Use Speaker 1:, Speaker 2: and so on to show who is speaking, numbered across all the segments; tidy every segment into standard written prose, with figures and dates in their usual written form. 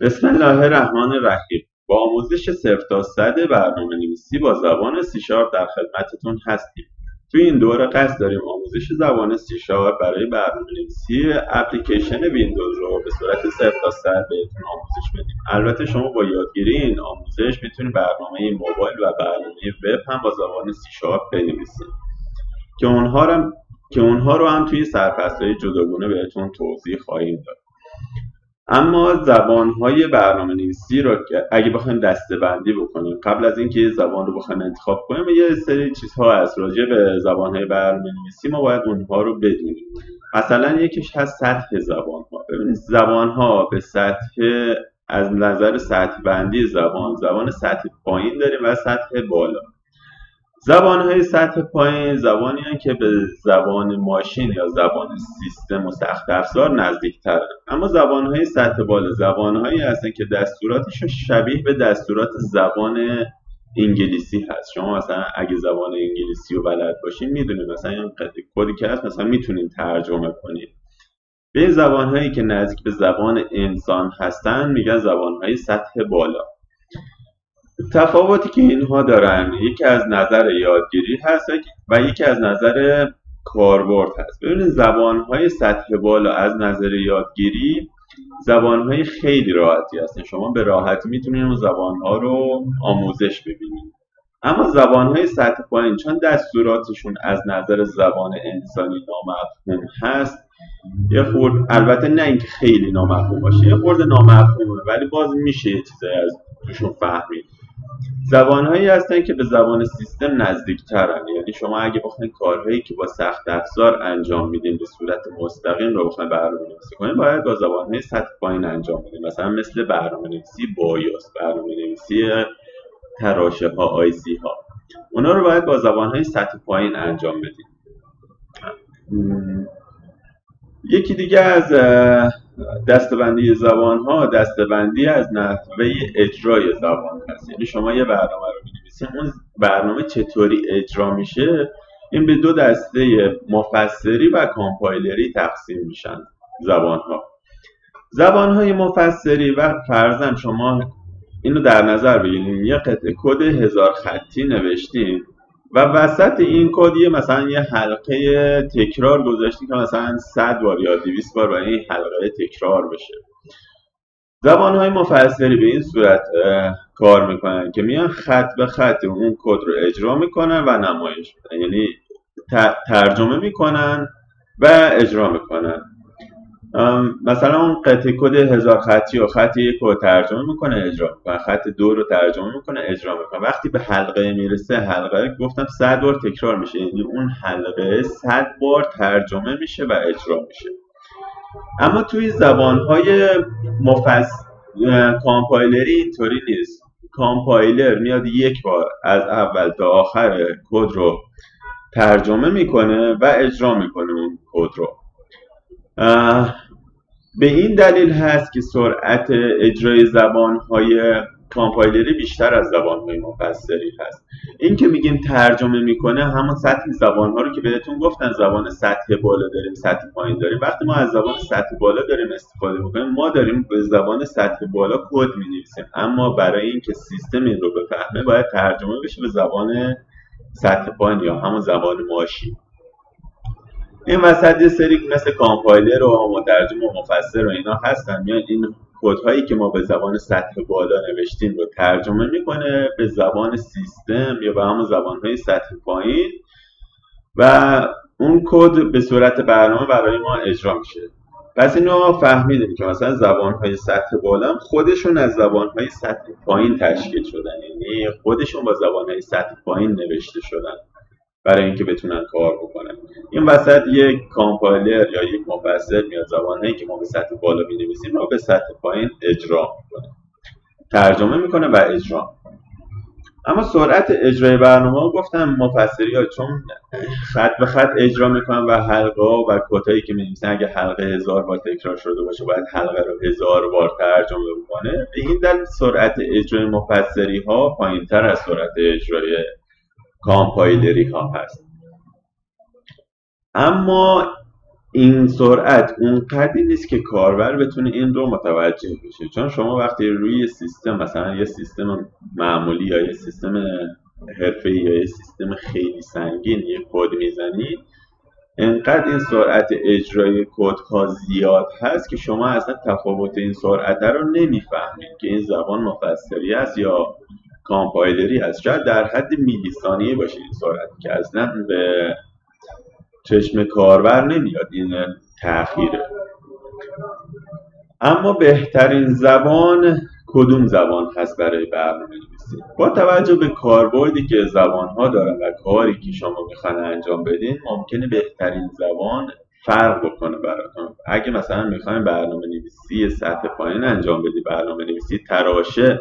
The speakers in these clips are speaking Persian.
Speaker 1: بسم الله الرحمن الرحیم. با آموزش صفر تا صد برنامه‌نویسی با زبان سی شارپ در خدمتتون هستیم. توی این دوره قصد داریم آموزش زبان سی شارپ برای برنامه‌نویسی اپلیکیشن ویندوز رو به صورت صفر تا صد بهتون آموزش بدیم. البته شما با یادگیری این آموزش میتونید برنامه موبایل و برنامه وب هم با زبان سی شارپ بنویسید که اونها رو هم توی سرفصل‌های جداگانه بهتون توضیح خواهیم داد. اما زبان‌های برنامه‌نویسی رو که اگه بخوایم دسته‌بندی بکنیم، قبل از اینکه یه زبان رو بخوایم انتخاب کنیم، یه سری چیزها هست راجع به زبان‌های برنامه‌نویسی ما باید اونها رو بدونیم. مثلا یکیش هست سطح زبان‌ها. ببینید زبان‌ها به سطح، از نظر سطح بندی زبان سطح پایین داریم و سطح بالا. زبان‌های سطح پایین زبانی هستند که به زبان ماشین یا زبان سیستم و سخت افزار نزدیک‌ترند، اما زبان‌های سطح بالا زبان‌هایی هستند که دستوراتشون شبیه به دستورات زبان انگلیسی هست. شما مثلا اگه زبان انگلیسی رو بلد باشین میدونید مثلا این کدی که هست مثلا میتونید ترجمه کنید. به این زبان‌هایی که نزدیک به زبان انسان هستن میگن زبان‌های سطح بالا. تفاوتی که اینها دارن یکی از نظر یادگیری هست و یکی از نظر کاربرد هست. ببینید زبان‌های سطح بالا از نظر یادگیری زبان‌های خیلی راحتی هستن، شما به راحتی میتونید اون زبان‌ها رو آموزش ببینید. اما زبان‌های سطح پایین چون دستوراتشون از نظر زبان انسانی نامفهوم هست، یه خورده، البته نه اینکه خیلی نامفهوم باشه، یه خورده نامفهومه ولی باز میشه یه چیزایی از توشون فهمید. زبان‌هایی هستن که به زبان سیستم نزدیک‌ترن، یعنی شما اگه بخواید کارهایی که با سخت افزار انجام میدین به صورت مستقیم رو بخواید برنامه‌نویسی کنید، باید با زبان‌های سطح پایین انجام بدین. مثلا مثل برنامه‌نویسی بایوس، برنامه‌نویسی تراشه‌ها، آی‌سی ها، اونا رو باید با زبان‌های سطح پایین انجام بدین. یکی دیگه از دسته‌بندی زبان‌ها دسته‌بندی از نحوه اجرای زبان هست. یعنی شما یه برنامه رو می‌نویسید، اون برنامه چطوری اجرا میشه این به دو دسته مفسری و کامپایلری تقسیم میشن. زبان‌های مفسری و فرضاً شما اینو در نظر بگیرید یه قطعه کد 1000 خطی نوشتین و وسط این کد مثلا یه حلقه تکرار گذاشتین که مثلا 100 بار یا 200 بار برای این حلقه تکرار بشه. زبان‌های مفسری به این صورت کار میکنن که میان خط به خط اون کد رو اجرا میکنن و نمایش میدن، یعنی ترجمه میکنن و اجرا میکنن. مثلا اون قطعه کد 1000 خطی و خط یک رو ترجمه میکنه اجرا میکنه، خط دو رو ترجمه میکنه اجرا میکنه. وقتی به حلقه میرسه، حلقه گفتم 100 بار تکرار میشه، یعنی اون حلقه 100 بار ترجمه میشه و اجرا میشه. اما توی زبانهای کامپایلری اینطوری نیست. کامپایلر میاد یک بار از اول تا آخر کد رو ترجمه میکنه و اجرا میکنه اون کد رو. به این دلیل هست که سرعت اجرای زبان‌های کامپایلری بیشتر از زبان‌های مفسری هست. این که میگیم ترجمه میکنه همون سطح زبان‌ها رو که بهتون گفتن زبان سطح بالا داریم، سطح پایین داریم. وقتی ما از زبان سطح بالا داریم استفاده میکنیم، ما داریم به زبان سطح بالا کد مینویسیم، اما برای اینکه سیستم این رو بفهمه باید ترجمه بشه به زبان سطح پایین یا همون زبان ماشین. این وسط یه سری مثل کامپایلر و مترجم و مفسر و اینا هستن، میان این کدهایی که ما به زبان سطح بالا نوشتیم رو ترجمه میکنه به زبان سیستم یا به همون زبانهای سطح پایین و اون کد به صورت برنامه برای ما اجرا میشه. پس اینو فهمیدیم که مثلا زبانهای سطح بالا خودشون از زبانهای سطح پایین تشکیل شدن، یعنی خودشون با زبانهای سطح پایین نوشته شدن برای اینکه بتونن کار بکنن. این وسط یک کامپایلر یا یک مفسر میاد زبانهایی که ما به سطح بالا می‌نویسیم رو به سطح پایین اجرا میکنه، ترجمه میکنه و اجرا. اما سرعت اجرای برنامه گفتم مفسری‌ها چون خط به خط اجرا میکنن و حلقه و کدایی که می‌نویسن اگه حلقه 1000 بار تکرار شده باشه باید حلقه رو 1000 بار ترجمه بکنه. به این دلیل سرعت اجرای مفسری‌ها پایین‌تر از سرعت اجرای کامپایلری ها هست. اما این سرعت اونقدری نیست که کاربر بتونه این رو متوجه بشه، چون شما وقتی روی سیستم مثلا یه سیستم معمولی یا یه سیستم حرفه‌ای یا یه سیستم خیلی سنگین یه کد میزنی، انقدر این سرعت اجرای کدها زیاد هست که شما اصلا تفاوت این سرعت رو نمیفهمید که این زبان مفسری است یا کامپایلری است. شاید در حد میلی ثانیه باشه این سرعت که اصلا به چشم کاربر نمیاد این تأخیره. اما بهترین زبان کدوم زبان هست برای برنامه نویسی؟ با توجه به کاربردی که زبان ها دارن و کاری که شما میخواین انجام بدین، ممکنه بهترین زبان فرق بکنه براتون. اگه مثلا میخواین برنامه نویسی سطح پایین انجام بدین، برنامه نویسی تراشه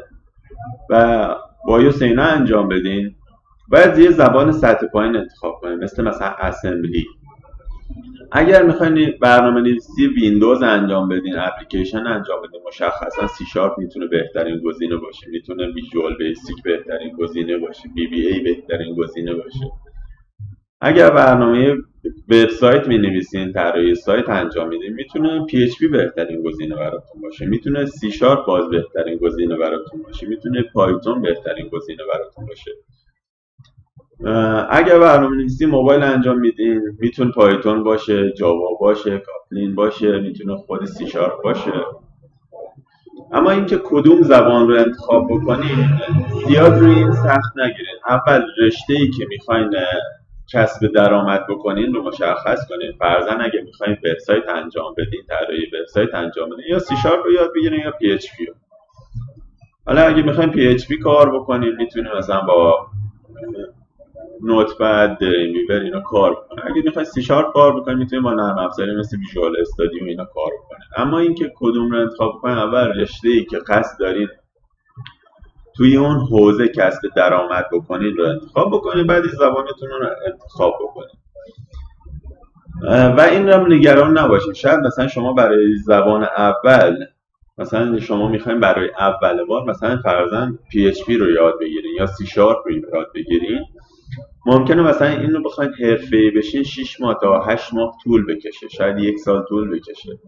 Speaker 1: و بایوس اینا انجام بدین، باید یه زبان سطح پایین انتخاب کنید، مثلا اسمبلی. اگر میخواین برنامه نویسی ویندوز انجام بدین، اپلیکیشن انجام بدین، مشخصا سی شارپ میتونه بهترین گزینه باشه، میتونه ویژوال بیسیک بهترین گزینه باشه، بی بی ای بهترین گزینه باشه. اگر برنامه وبسایت مینویسین، طراحی سایت انجام میدین، میتونه پی اچ پی بهترین گزینه براتون باشه، میتونه سی شارپ باز بهترین گزینه براتون باشه، میتونه پایتون بهترین گزینه براتون باشه. اگر برنامه‌نویسی موبایل انجام میدین، میتونه پایتون باشه، جاوا باشه، کاتلین باشه، میتونه خود سی شارپ باشه. اما اینکه کدوم زبان رو انتخاب بکنین زیاد روی این سخت نگیرین. اول رشته‌ای که میخواین کسب درآمد بکنین رو مشخص کنین. فرضاً اگه میخواین وبسایت انجام بدین، طراحی وبسایت انجام بدین، یا سی شارپ رو یاد بگیرین یا پی اچ پی. حالا اگه میخواین پی اچ پی کار بکنین، میتونین مثلا با نوتپد، دریم ویور اینا کار بکنه. اگه میخواید سی شارپ کار بکنید، میتونید با نرم افزاری مثل ویژوال استودیو اینا کار بکنید. اما اینکه کدوم رو انتخاب کنید، اول رشته‌ای که قصد دارید توی اون حوزه کسب درآمد بکنید رو انتخاب بکنید، بعد زبانتون رو انتخاب بکنید. و این رو نگران نباشید. شاید مثلا شما برای زبان اول، مثلا شما میخواین برای اول بار مثلا فرضاً پی اچ پی رو یاد بگیرین یا سی شارپ رو یاد بگیرین، ممکنه مثلا این رو بخواید حرفه‌ای بشین 6 ماه تا 8 ماه طول بکشه، شاید 1 سال طول بکشه.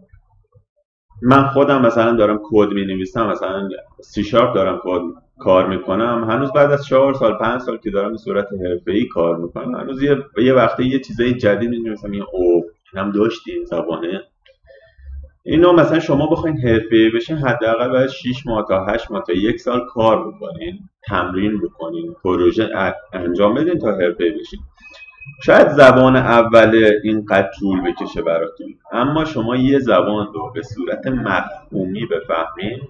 Speaker 1: من خودم مثلا دارم کد می‌نویسم، مثلا سی شارپ دارم کد کار میکنم، هنوز بعد از 4 سال 5 سال که دارم به صورت حرفه‌ای کار میکنم، هنوز یه وقته یه چیزای جدید می‌نویسم، اینم داشتی این زبانه. اینو مثلا شما بخواید حرفه‌ای بشین، حداقل باید 6 ماه تا 8 ماه تا 1 سال کار بکنین، تمرین بکنین، پروژه انجام بدین تا حرفه‌ای بشین. شاید زبان اول اینقدر طول بکشه براتون، اما شما یه زبان رو به صورت مفهومی بفهمین،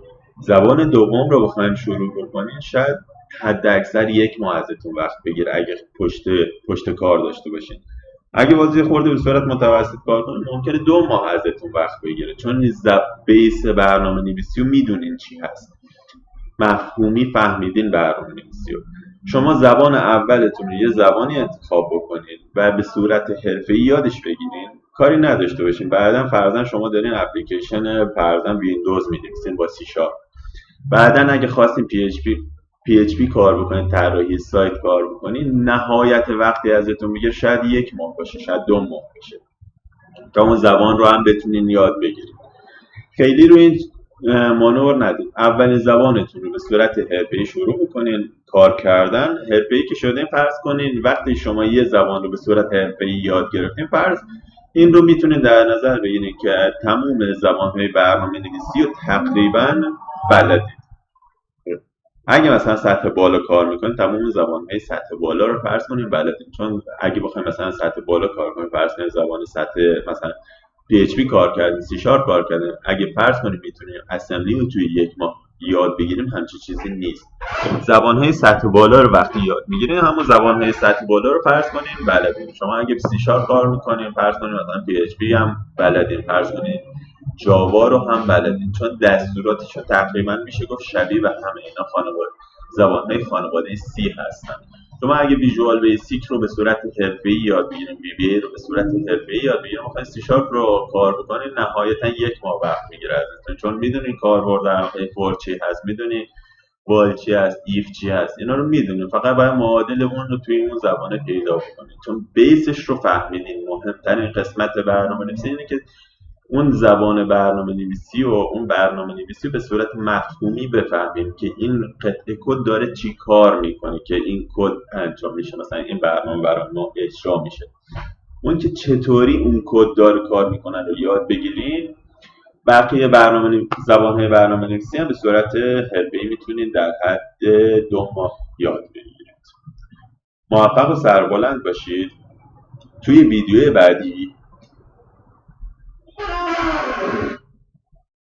Speaker 1: زبان دوم رو بخواین شروع بکنین، شاید حد اکثر 1 ماه ازتون وقت بگیره اگه پشت کار داشته باشین. اگه بازی خورده به صورت متوسط کار کنین، ممکنه 2 ماه ازتون وقت بگیره، چون بیس برنامه نویسی رو میدونین چی هست، مفهومی فهمیدین برنامه نویسی رو. شما زبان اولتون رو یه زبانی انتخاب بکنید و به صورت حرفه‌ای یادش بگیرین، کاری نداشته باشین. بعدا فرضاً شما دارین اپلیکیشن فرضاً ویندوز می‌نویسین با سی شارپ، بعدا اگه خواستین پی اچ پی کار بکنین، طراحی سایت کار بکنین، نهایت وقتی ازتون میگه شاید 1 ماه باشه، شاید 2 ماه باشه تا اون زبان رو هم بتونین یاد بگیرین. خیلی روی این مانور ندید. اولین زبانتون رو به صورت حرفه‌ای شروع بکنین کار کردن. حرفه‌ای که شدین، فرض کنین وقتی شما یه زبان رو به صورت حرفه‌ای یاد گرفتین، فرض این رو میتونین در نظر بگیرین که تمام زبان‌های برنامه‌نویسی رو تقریبا بلدید. اگه مثلا سطح بالا کار میکنین، تمام زبان‌های سطح بالا رو فرض کنین بلدین. چون اگه بخوایم مثلا سطح بالا کار کنیم، فرض کنین زبان سطح مثلا پی اچ پی کار کردین، سی شارپ کار کردین، اگه فرض کنیم میتونیم اسمبلی رو توی 1 ماه یاد بگیریم، همچین چیزی نیست. زبان‌های سطح بالا رو وقتی یاد میگیرین، همون زبان‌های سطح بالا رو فرض کنین بلدین. شما اگه سی شارپ کار میکنین، فرض کنین مثلا پی اچ پی هم بلدین، فرض کنین جاوا رو هم بلدین، چون دستوراتش رو تقریبا میشه گفت شبیه به همه اینا زبان‌های خانواده سی هستن. شما اگه ویژوال بیسیک رو به صورت حرفه‌ای یاد بگیرین، بی بی ای رو به صورت حرفه‌ای یاد بگیرین، میخواین سی شارپ رو کار بکنین، نهایتا 1 ماه وقت میگیره ازتون، چون میدونین کاربرد در فورچی هست، میدونین وایل چی هست، ایف چی هست، اینا رو میدونیم، فقط باید معادل اون رو توی اون زبانه پیدا بکنید. چون بیسش رو فهمیدین. مهمترین قسمت برنامه نویسی اینه که اون زبان برنامه نویسی و اون برنامه نویسی رو به صورت مفهومی بفهمیم که این قطعه کد داره چی کار میکنه که این کد انجام میشه، مثلا این برنامه برای ما اجرا میشه. اون که چطوری اون کد داره کار میکنه رو یاد بگیرین، بقیه زبان‌های برنامه نویسی هم به صورت حرفه‌ای میتونید در حد 2 ماه یاد بگیرید. موفق و سربلند باشید. توی ویدیوی بعدی